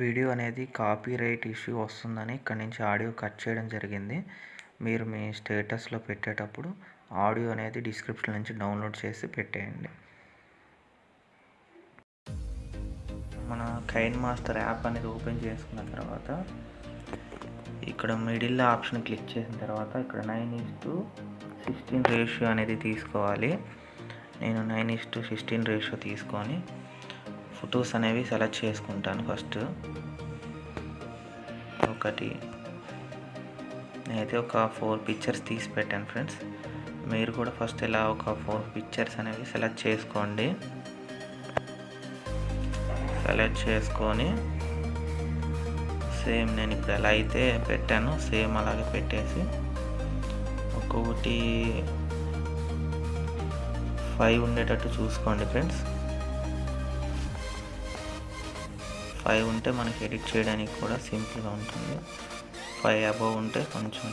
Video అనేది copyright issue వస్తుందని ఇక్కడి నుంచి ఆడియో కట్ చేయడం జరిగింది. మీరు మీ స్టేటస్లో పెట్టేటప్పుడు ఆడియో అనేది డిస్క్రిప్షన్ నుంచి డౌన్లోడ్ చేసి పెట్టేయండి. మన కైన్మాస్టర్ యాప్ అనేది ఓపెన్ చేసుకున్న తర్వాత ఇక్కడ మిడిల్ ఆప్షన్ క్లిక్ చేసిన తర్వాత ఇక్కడ 9:16 రేషియో అనేది తీసుకోవాలి. నేను 9:16 రేషియో తీసుకొని ఫొటోస్ అనేవి సెలెక్ట్ చేసుకుంటాను. ఫస్ట్ నేనైతే ఒక 4 పిక్చర్స్ తీసి పెట్టాను ఫ్రెండ్స్. మీరు కూడా ఫస్ట్ ఇలా ఒక 4 పిక్చర్స్ అనేవి సెలెక్ట్ చేసుకోండి. సెలెక్ట్ చేసుకొని సేమ్ నేను ఇప్పుడు ఎలా అయితే పెట్టానో సేమ్ అలాగే పెట్టేసి ఒక్కొక్కటి 5 ఉండేటట్టు చూసుకోండి ఫ్రెండ్స్. 5 ఉంటే మనకి ఎడిట్ చేయడానికి కూడా సింపుల్గా ఉంటుంది. 5 అబోవ్ ఉంటే కొంచెం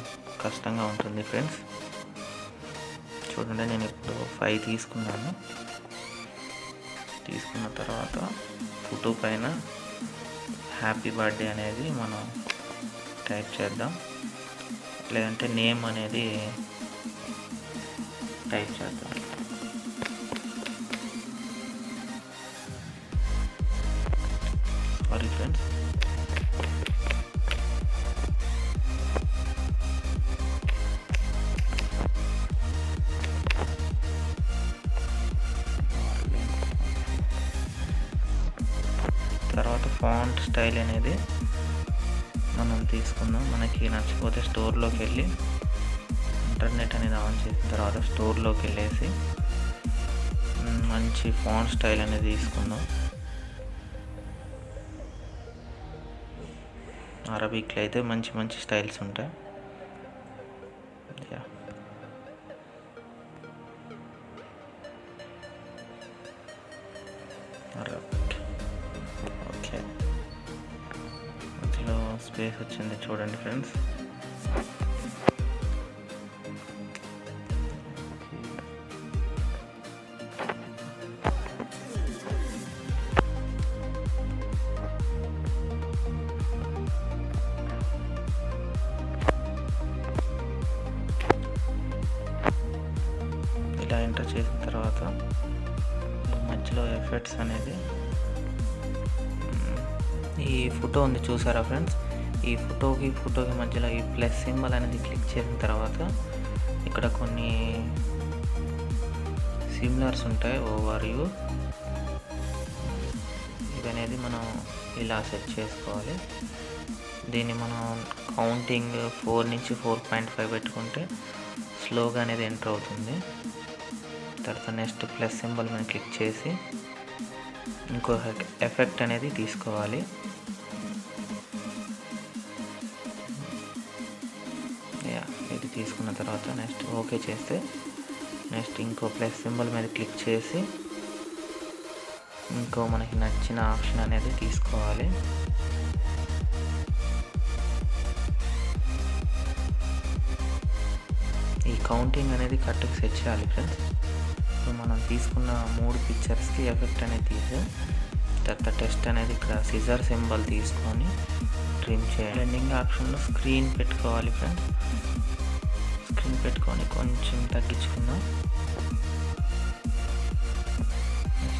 కష్టంగా ఉంటుంది ఫ్రెండ్స్. చూడండి, నేను ఇప్పుడు 5 తీసుకున్నాను. తీసుకున్న తర్వాత ఫోటో పైన హ్యాపీ బర్త్డే అనేది మనం టైప్ చేద్దాం, లేదంటే నేమ్ అనేది టైప్ చేద్దాం. Sorry friends. తర్వాత ఫాంట్ స్టైల్ అనేది మనం తీసుకుందాం. మనకి నచ్చిపోతే స్టోర్లోకి వెళ్ళి ఇంటర్నెట్ అనేది ఆన్ చేసిన తర్వాత స్టోర్లోకి వెళ్ళేసి మంచి ఫాంట్ స్టైల్ అనేది తీసుకుందాం. అరబిక్లో అయితే మంచి మంచి స్టైల్స్ ఉంటాయి. ఓకే, అందులో స్పేస్ వచ్చింది చూడండి ఫ్రెండ్స్. ఇలా ఎంటర్ చేసిన తర్వాత మధ్యలో ఎఫెక్ట్స్ అనేది ఈ ఫోటో ఉంది చూసారా ఫ్రెండ్స్. ఈ ఫోటోకి మధ్యలో ఈ ప్లస్ సింబల్ అనేది క్లిక్ చేసిన తర్వాత ఇక్కడ కొన్ని సిమిలర్స్ ఉంటాయి. ఓవర్ వ్యూ ఇవనేది మనం ఇలా సెట్ చేసుకోవాలి. దీన్ని మనం కౌంటింగ్ 4 నుంచి 4.5 పెట్టుకుంటే స్లోగా అనేది ఎంటర్ అవుతుంది. తర్వాత నెక్స్ట్ ప్లస్ సింబల్ మీద క్లిక్ చేసి ఇంకో ఎఫెక్ట్ అనేది తీసుకోవాలి. ఇది తీసుకున్న తర్వాత నెక్స్ట్ ఓకే చేస్తే నెక్స్ట్ ఇంకో ప్లస్ సింబల్ మీద క్లిక్ చేసి ఇంకో మనకి నచ్చిన ఆప్షన్ అనేది తీసుకోవాలి. ఈ కౌంటింగ్ అనేది కరెక్ట్గా సెట్ చేయాలి ఫ్రెండ్స్. ఇప్పుడు మనం తీసుకున్న 3 పిక్చర్స్కి ఎఫెక్ట్ అనేది తీసి తర్వాత టెస్ట్ అనేది ఇక్కడ సిజర్ సింబల్ తీసుకొని ట్రిమ్ చేయాలి. బ్లెండింగ్ ఆప్షన్లో స్క్రీన్ పెట్టుకోవాలి ఫ్రెండ్స్. స్క్రీన్ పెట్టుకొని కొంచెం తగ్గించుకుందాం.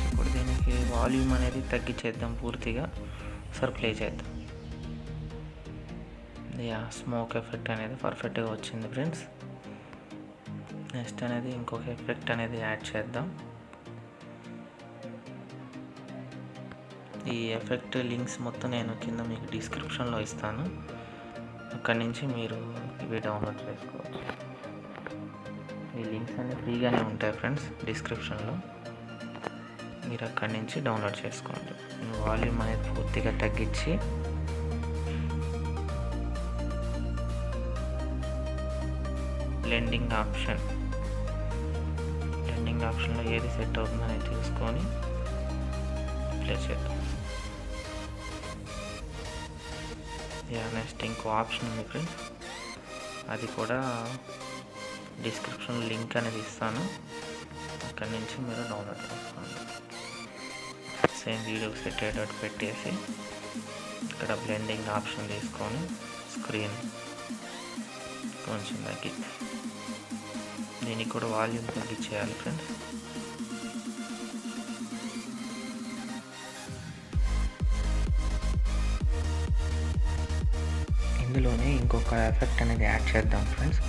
ఇప్పుడు దీనికి వాల్యూమ్ అనేది తగ్గించేద్దాం పూర్తిగా. ఒకసారి ప్లే చేద్దాం. స్మోక్ ఎఫెక్ట్ అనేది పర్ఫెక్ట్గా వచ్చింది ఫ్రెండ్స్. నెక్స్ట్ అనేది ఇంకొక ఎఫెక్ట్ అనేది యాడ్ చేద్దాం. ఈ ఎఫెక్ట్ లింక్స్ మొత్తం నేను కింద మీకు డిస్క్రిప్షన్లో ఇస్తాను. అక్కడి నుంచి మీరు ఇవి డౌన్లోడ్ చేసుకోవచ్చు. ఈ లింక్స్ అన్నీ ఫ్రీగానే ఉంటాయి ఫ్రెండ్స్ డిస్క్రిప్షన్లో. మీరు అక్కడి నుంచి డౌన్లోడ్ చేసుకోండి. వాల్యూమ్ అనేది పూర్తిగా తగ్గించి బ్లెండింగ్ ఆప్షన్లో ఏది సెట్ అవుతుందని తీసుకొని ప్లే చేద్దాం. నెక్స్ట్ ఇంకో ఆప్షన్ ఉంది ఫ్రెండ్స్, అది కూడా డిస్క్రిప్షన్ లింక్ అనేది ఇస్తాను. అక్కడి నుంచి మీరు డౌన్లోడ్ చేసుకోండి. సేమ్ వీడియోకి సెట్ అయ్యేటట్టు పెట్టేసి ఇక్కడ బ్లెండింగ్ ఆప్షన్ తీసుకొని స్క్రీన్ కొంచెం దీనికి కూడా వాల్యూమ్ తగ్గించేయాలి ఫ్రెండ్స్. ఇందులోనే ఇంకొక ఎఫెక్ట్ అనేది యాడ్ చేద్దాం ఫ్రెండ్స్.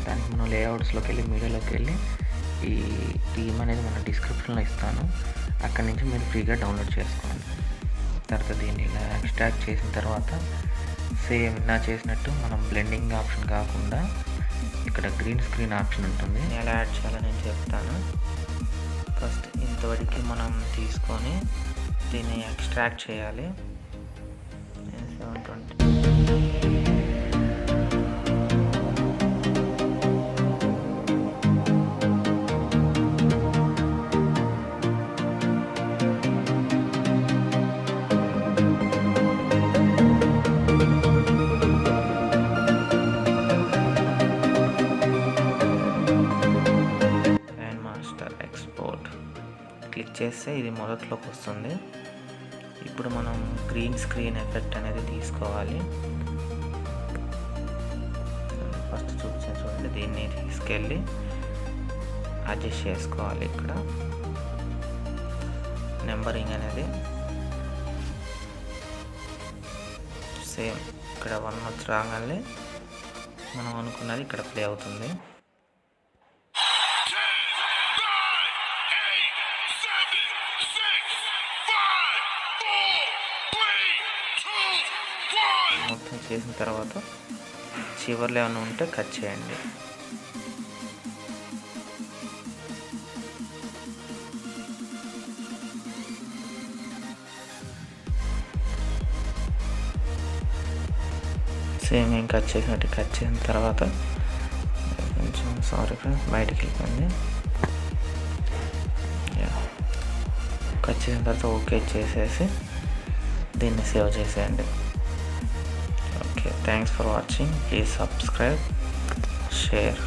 దానికి మనం లేఅవుట్స్లోకి వెళ్ళి మీడియాలోకి వెళ్ళి ఈ థీమ్ అనేది మన డిస్క్రిప్షన్లో ఇస్తాను, అక్కడి నుంచి మీరు ఫ్రీగా డౌన్లోడ్ చేసుకోండి. తర్వాత దీన్ని ఇలా ఎక్స్ట్రాక్ట్ చేసిన తర్వాత సేమ్ ఇలా చేసినట్టు మనం బ్లెండింగ్ ఆప్షన్ కాకుండా ఇక్కడ గ్రీన్ స్క్రీన్ ఆప్షన్ ఉంటుంది. ఎలా యాడ్ చేయాలని నేను చెప్తాను. ఫస్ట్ ఇంతవరకు మనం తీసుకొని దీన్ని ఎక్స్ట్రాక్ట్ చేయాలి. 720 క్లిక్ చేస్తే ఇది మొదట్లోకి వస్తుంది. ఇప్పుడు మనం గ్రీన్ స్క్రీన్ ఎఫెక్ట్ అనేది తీసుకోవాలి. ఫస్ట్ చూపించాను చూడండి, దీన్ని తీసుకెళ్ళి అడ్జస్ట్ చేసుకోవాలి. ఇక్కడ నెంబరింగ్ అనేది సేమ్ ఇక్కడ 1 వచ్చి రాగానే మనం అనుకున్నది ఇక్కడ ప్లే అవుతుంది. మొత్తం చేసిన తర్వాత చివర్లో ఏమైనా ఉంటే కట్ చేయండి. సేమ్ ఏం కట్ చేసినట్టు కట్ చేసిన తర్వాత కొంచెం సారీ ఫ్రెండ్స్ బయటికి వెళ్ళిపోయింది. కట్ చేసిన తర్వాత ఓకే చేసేసి దీన్ని సేవ్ చేసేయండి. Okay, thanks for watching. Please subscribe, share.